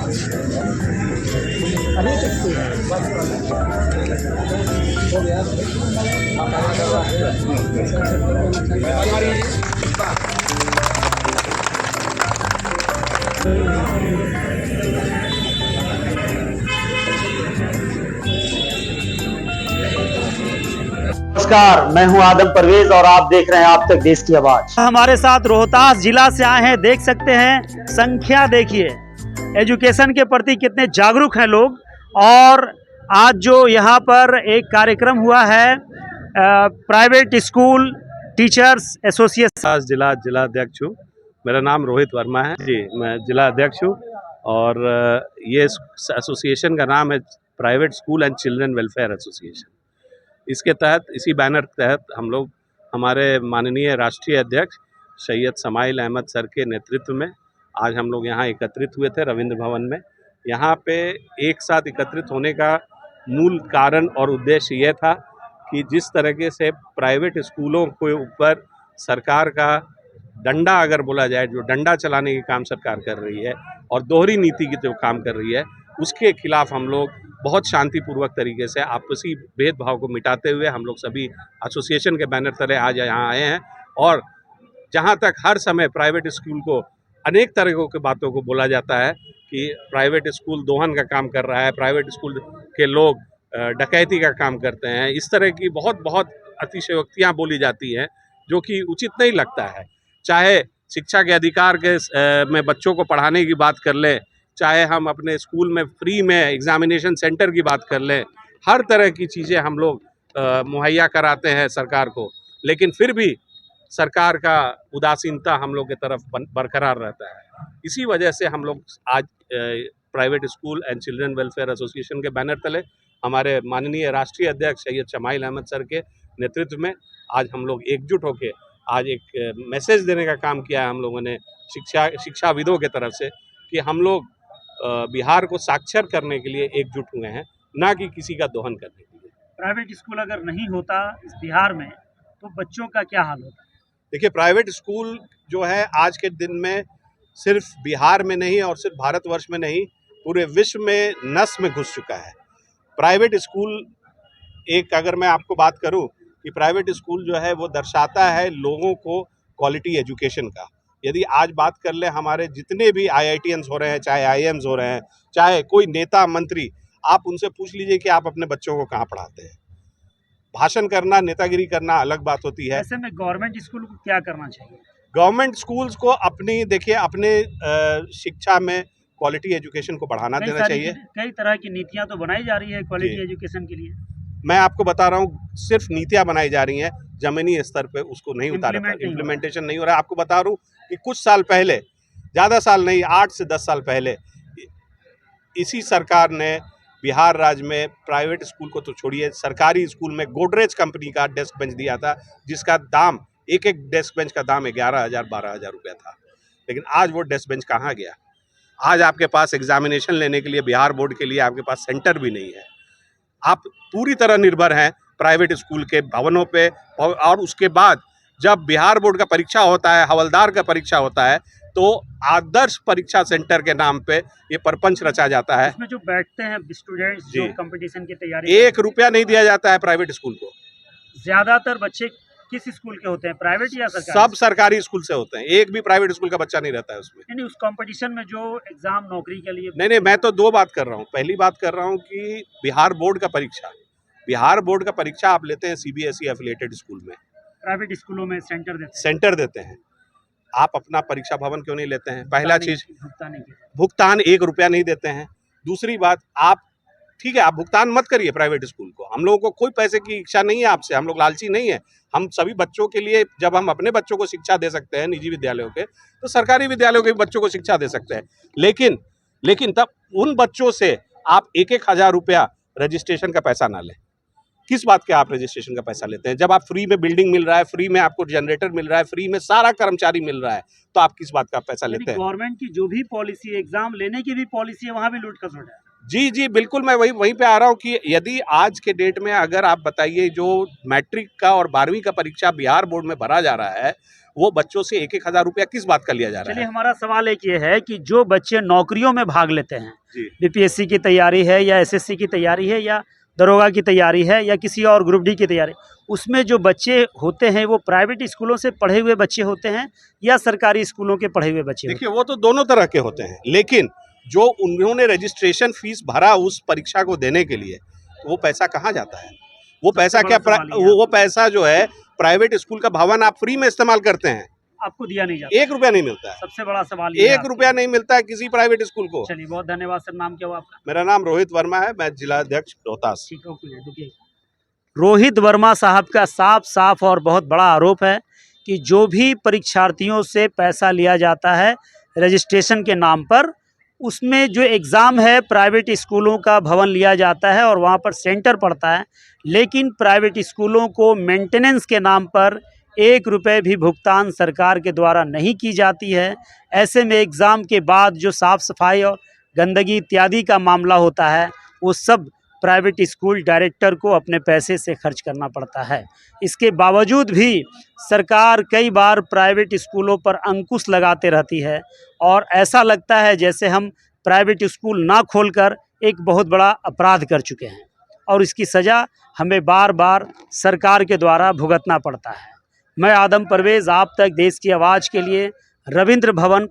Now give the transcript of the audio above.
नमस्कार, मैं हूं आदम परवेज और आप देख रहे हैं आप तक देश की आवाज। हमारे साथ रोहतास जिला से आए हैं, देख सकते हैं संख्या देखिए, एजुकेशन के प्रति कितने जागरूक हैं लोग। और आज जो यहाँ पर एक कार्यक्रम हुआ है प्राइवेट स्कूल टीचर्स एसोसिएशन जिला अध्यक्ष हूँ। मेरा नाम रोहित वर्मा है जी, मैं जिला अध्यक्ष हूँ। और ये एसोसिएशन का नाम है private school and children welfare association. इसके तहत, इसी बैनर के तहत हम लोग हमारे माननीय राष्ट्रीय अध्यक्ष सैयद शमाइल अहमद सर के नेतृत्व में आज हम लोग यहाँ एकत्रित हुए थे रविंद्र भवन में। यहाँ पे एक साथ एकत्रित होने का मूल कारण और उद्देश्य यह था कि जिस तरीके से प्राइवेट स्कूलों के ऊपर सरकार का डंडा, अगर बोला जाए, जो डंडा चलाने की काम सरकार कर रही है और दोहरी नीति की जो काम कर रही है, उसके खिलाफ हम लोग बहुत शांतिपूर्वक तरीके से आपसी भेदभाव को मिटाते हुए हम लोग सभी एसोसिएशन के बैनर तले आज यहाँ आए हैं। और जहाँ तक हर समय प्राइवेट स्कूल को अनेक तरह की बातों को बोला जाता है कि प्राइवेट स्कूल दोहन का काम कर रहा है, प्राइवेट स्कूल के लोग डकैती का काम करते हैं, इस तरह की बहुत अतिशयोक्तियाँ बोली जाती हैं जो कि उचित नहीं लगता है। चाहे शिक्षा के अधिकार के में बच्चों को पढ़ाने की बात कर लें, चाहे हम अपने स्कूल में फ्री में एग्जामिनेशन सेंटर की बात कर लें, हर तरह की चीज़ें हम लोग मुहैया कराते हैं सरकार को, लेकिन फिर भी सरकार का उदासीनता हम लोग की तरफ बरकरार रहता है। इसी वजह से हम लोग आज private school and children welfare association के बैनर तले हमारे माननीय राष्ट्रीय अध्यक्ष सैयद शमाइल अहमद सर के नेतृत्व में आज हम लोग एकजुट होकर आज एक मैसेज देने का काम किया है हम लोगों ने शिक्षाविदों के तरफ से, कि हम लोग बिहार को साक्षर करने के लिए एकजुट हुए हैं, ना कि किसी का दोहन करने के लिए। प्राइवेट स्कूल अगर नहीं होता इस बिहार में तो बच्चों का क्या हाल होता? देखिए, प्राइवेट स्कूल जो है आज के दिन में सिर्फ बिहार में नहीं और सिर्फ भारतवर्ष में नहीं, पूरे विश्व में नस में घुस चुका है। प्राइवेट स्कूल एक, अगर मैं आपको बात करूं कि प्राइवेट स्कूल जो है वो दर्शाता है लोगों को क्वालिटी एजुकेशन का। यदि आज बात कर ले, हमारे जितने भी IITians हो रहे हैं, चाहे IIMs हो रहे हैं, चाहे कोई नेता मंत्री, आप उनसे पूछ लीजिए कि आप अपने बच्चों को कहाँ पढ़ाते हैं। भाषण करना, नेतागिरी करना अलग बात होती है। ऐसे में गवर्नमेंट स्कूल को क्या करना चाहिए? गवर्नमेंट स्कूल्स को अपने शिक्षा में क्वालिटी एजुकेशन को बढ़ाना देना चाहिए। कई तरह की नीतियां तो बनाई जा रही है क्वालिटी एजुकेशन के लिए। मैं आपको बता रहा हूँ, सिर्फ नीतियां बनाई जा रही हैं, जमीनी स्तर पे उसको नहीं उतारा, इम्प्लीमेंटेशन नहीं हो रहा है। आपको बता रहा हूँ कि कुछ साल पहले, ज़्यादा साल नहीं, 8 से 10 साल पहले, इसी सरकार ने बिहार राज्य में प्राइवेट स्कूल को तो छोड़िए, सरकारी स्कूल में गोदरेज कंपनी का डेस्क बेंच दिया था, जिसका दाम, एक डेस्क बेंच का दाम 11,000 12,000 रुपया था। लेकिन आज वो डेस्क बेंच कहाँ गया? आज आपके पास एग्जामिनेशन लेने के लिए, बिहार बोर्ड के लिए आपके पास सेंटर भी नहीं है। आप पूरी तरह निर्भर हैं प्राइवेट स्कूल के भवनों पे। और उसके बाद जब बिहार बोर्ड का परीक्षा होता है, हवलदार का परीक्षा होता है, तो आदर्श परीक्षा सेंटर के नाम पे ये परपंच रचा जाता है। इसमें जो बैठते हैं स्टूडेंट्स जो कंपटीशन की तैयारी, 1 रुपया नहीं दिया जाता है प्राइवेट स्कूल को। ज्यादातर बच्चे किस स्कूल के होते हैं, प्राइवेट या सरकारी? सब सरकारी स्कूल से होते हैं, एक भी प्राइवेट स्कूल का बच्चा नहीं रहता है उसमें। नहीं, उस कंपटीशन में जो एग्जाम नौकरी के लिए नहीं, मैं तो 2 बात कर रहा हूँ। पहली बात कर रहा हूँ कि बिहार बोर्ड का परीक्षा आप लेते हैं CBSE एफिलिएटेड स्कूल में, प्राइवेट स्कूलों में सेंटर देते हैं। आप अपना परीक्षा भवन क्यों नहीं लेते हैं? पहला चीज, भुगतान 1 रुपया नहीं देते हैं। दूसरी बात, आप ठीक है, आप भुगतान मत करिए प्राइवेट स्कूल को। हम लोगों को कोई पैसे की इच्छा नहीं है आपसे, हम लोग लालची नहीं है। हम सभी बच्चों के लिए, जब हम अपने बच्चों को शिक्षा दे सकते हैं निजी विद्यालयों के, तो सरकारी विद्यालयों के बच्चों को शिक्षा दे सकते हैं। लेकिन तब उन बच्चों से आप 1-1 हज़ार रुपया रजिस्ट्रेशन का पैसा ना लें। किस बात के आप रजिस्ट्रेशन का पैसा लेते हैं? जब आप फ्री में बिल्डिंग मिल रहा है, फ्री में आपको जनरेटर मिल रहा है, फ्री में सारा कर्मचारी मिल रहा है, तो आप किस बात का पैसा लेते हैं? गवर्नमेंट की जो भी पॉलिसी, एग्जाम लेने की भी पॉलिसी है, वहाँ भी लूट खसोट है। जी, बिल्कुल, मैं वहीं पे आ रहा हूँ कि यदि आज के डेट में, अगर आप बताइए, जो मैट्रिक का और 12वीं का परीक्षा बिहार बोर्ड में भरा जा रहा है, वो बच्चों से 1-1 हज़ार रुपया किस बात का लिया जा रहा चलिए, है? हमारा सवाल एक ये है कि जो बच्चे नौकरियों में भाग लेते हैं, जी। बीपीएससी की तैयारी है या एसएससी की तैयारी है या दरोगा की तैयारी है या किसी और ग्रुप डी की तैयारी, उसमें जो बच्चे होते हैं वो प्राइवेट स्कूलों से पढ़े हुए बच्चे होते हैं या सरकारी स्कूलों के पढ़े हुए बच्चे होते देखिए, वो तो दोनों तरह के होते हैं, लेकिन जो उन्होंने रजिस्ट्रेशन फीस भरा उस परीक्षा को देने के लिए, तो वो पैसा कहाँ जाता है? वो पैसा बड़ा क्या सवाल ये है। वो पैसा जो है प्राइवेट स्कूल का भवन आप फ्री में इस्तेमाल करते हैं, हैं? आपको दिया नहीं जाता? 1 रुपया नहीं मिलता है। सबसे बड़ा सवाल ये है 1 आपके रुपया लिए। नहीं मिलता है किसी प्राइवेट स्कूल को। चलिए, बहुत धन्यवाद सर। नाम क्या हुआ आपका? मेरा नाम रोहित वर्मा है, मैं जिला अध्यक्ष रोहतास। ठीक है, ओके, रुकिए। रोहित वर्मा साहब का साफ साफ और बहुत बड़ा आरोप है कि जो भी परीक्षार्थियों से पैसा लिया जाता है रजिस्ट्रेशन के नाम पर, उसमें जो एग्ज़ाम है प्राइवेट स्कूलों का भवन लिया जाता है और वहाँ पर सेंटर पड़ता है, लेकिन प्राइवेट स्कूलों को मेंटेनेंस के नाम पर 1 रुपये भी भुगतान सरकार के द्वारा नहीं की जाती है। ऐसे में एग्ज़ाम के बाद जो साफ़ सफाई और गंदगी इत्यादि का मामला होता है, वो सब प्राइवेट स्कूल डायरेक्टर को अपने पैसे से खर्च करना पड़ता है। इसके बावजूद भी सरकार कई बार प्राइवेट स्कूलों पर अंकुश लगाते रहती है और ऐसा लगता है जैसे हम प्राइवेट स्कूल ना खोलकर एक बहुत बड़ा अपराध कर चुके हैं और इसकी सज़ा हमें बार बार सरकार के द्वारा भुगतना पड़ता है। मैं आदम परवेज़, आप तक देश की आवाज़ के लिए, रविंद्र भवन।